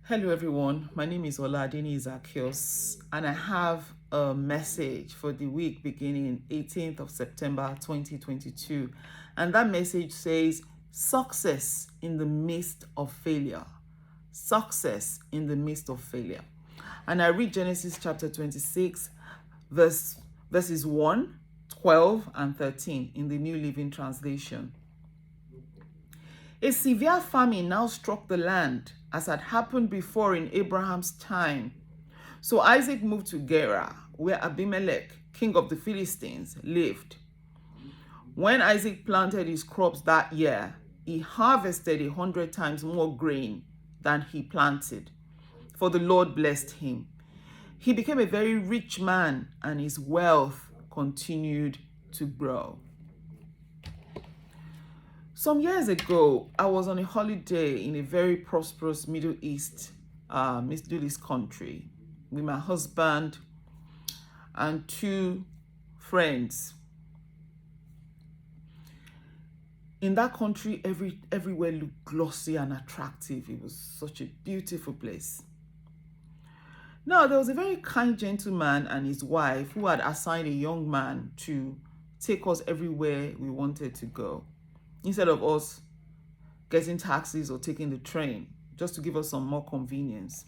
Hello everyone, my name is Ola Zaccheus and I have a message for the week beginning 18th of September 2022, and that message says success in the midst of failure. Success in the midst of failure. And I read Genesis chapter 26 verses 1, 12 and 13 in the New Living Translation. A severe famine now struck the land, as had happened before in Abraham's time. So Isaac moved to Gerar, where Abimelech, king of the Philistines, lived. When Isaac planted his crops that year, he harvested 100 times more grain than he planted, for the Lord blessed him. He became a very rich man, and his wealth continued to grow. Some years ago, I was on a holiday in a very prosperous Middle East country with my husband and two friends. In that country, everywhere looked glossy and attractive. It was such a beautiful place. Now, there was a very kind gentleman and his wife who had assigned a young man to take us everywhere we wanted to go, instead of us getting taxis or taking the train, just to give us some more convenience.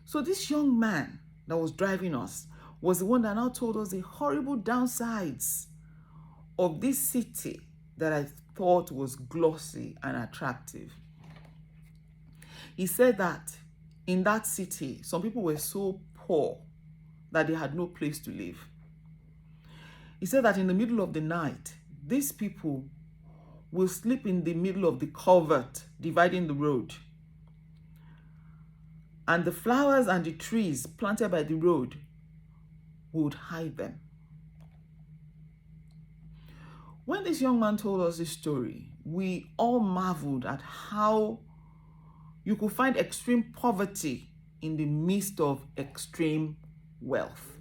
So this young man that was driving us was the one that now told us the horrible downsides of this city that I thought was glossy and attractive. He said that in that city, some people were so poor that they had no place to live. He said that in the middle of the night, these people will sleep in the middle of the culvert dividing the road. And the flowers and the trees planted by the road would hide them. When this young man told us this story, we all marveled at how you could find extreme poverty in the midst of extreme wealth.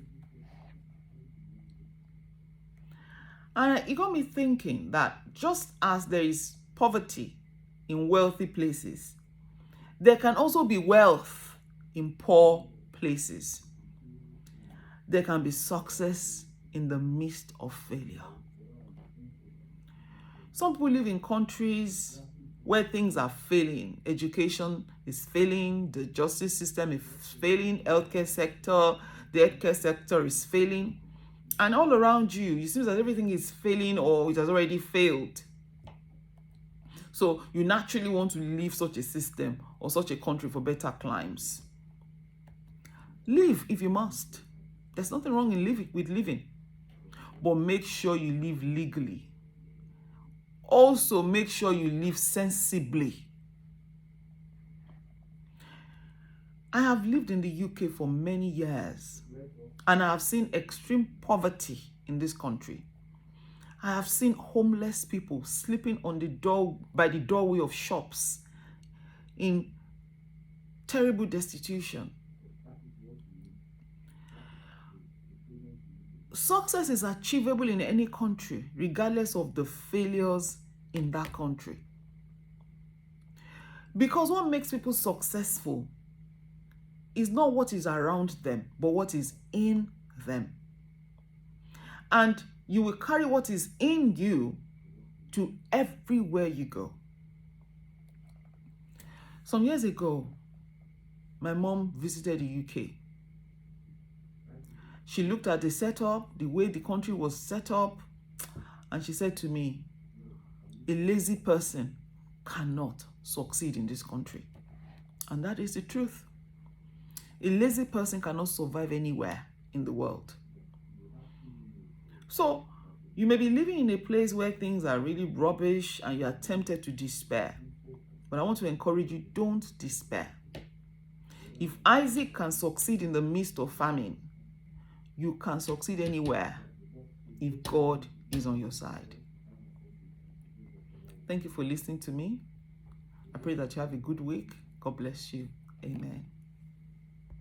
And it got me thinking that just as there is poverty in wealthy places, there can also be wealth in poor places. There can be success in the midst of failure. Some people live in countries where things are failing. Education is failing, the justice system is failing, the healthcare sector is failing. And all around you, it seems that everything is failing or it has already failed. So you naturally want to leave such a system or such a country for better climes. Live if you must. There's nothing wrong in living. But make sure you live legally. Also, make sure you live sensibly. I have lived in the UK for many years, and I have seen extreme poverty in this country. I have seen homeless people sleeping on by the doorway of shops in terrible destitution. Success is achievable in any country, regardless of the failures in that country. Because what makes people successful is not what is around them, but what is in them. And you will carry what is in you to everywhere you go. Some years ago, my mom visited the UK. She looked at the setup, the way the country was set up, and she said to me, a lazy person cannot succeed in this country. And that is the truth. A lazy person cannot survive anywhere in the world. So you may be living in a place where things are really rubbish and you are tempted to despair. But I want to encourage you, don't despair. If Isaac can succeed in the midst of famine, you can succeed anywhere if God is on your side. Thank you for listening to me. I pray that you have a good week. God bless you. Amen.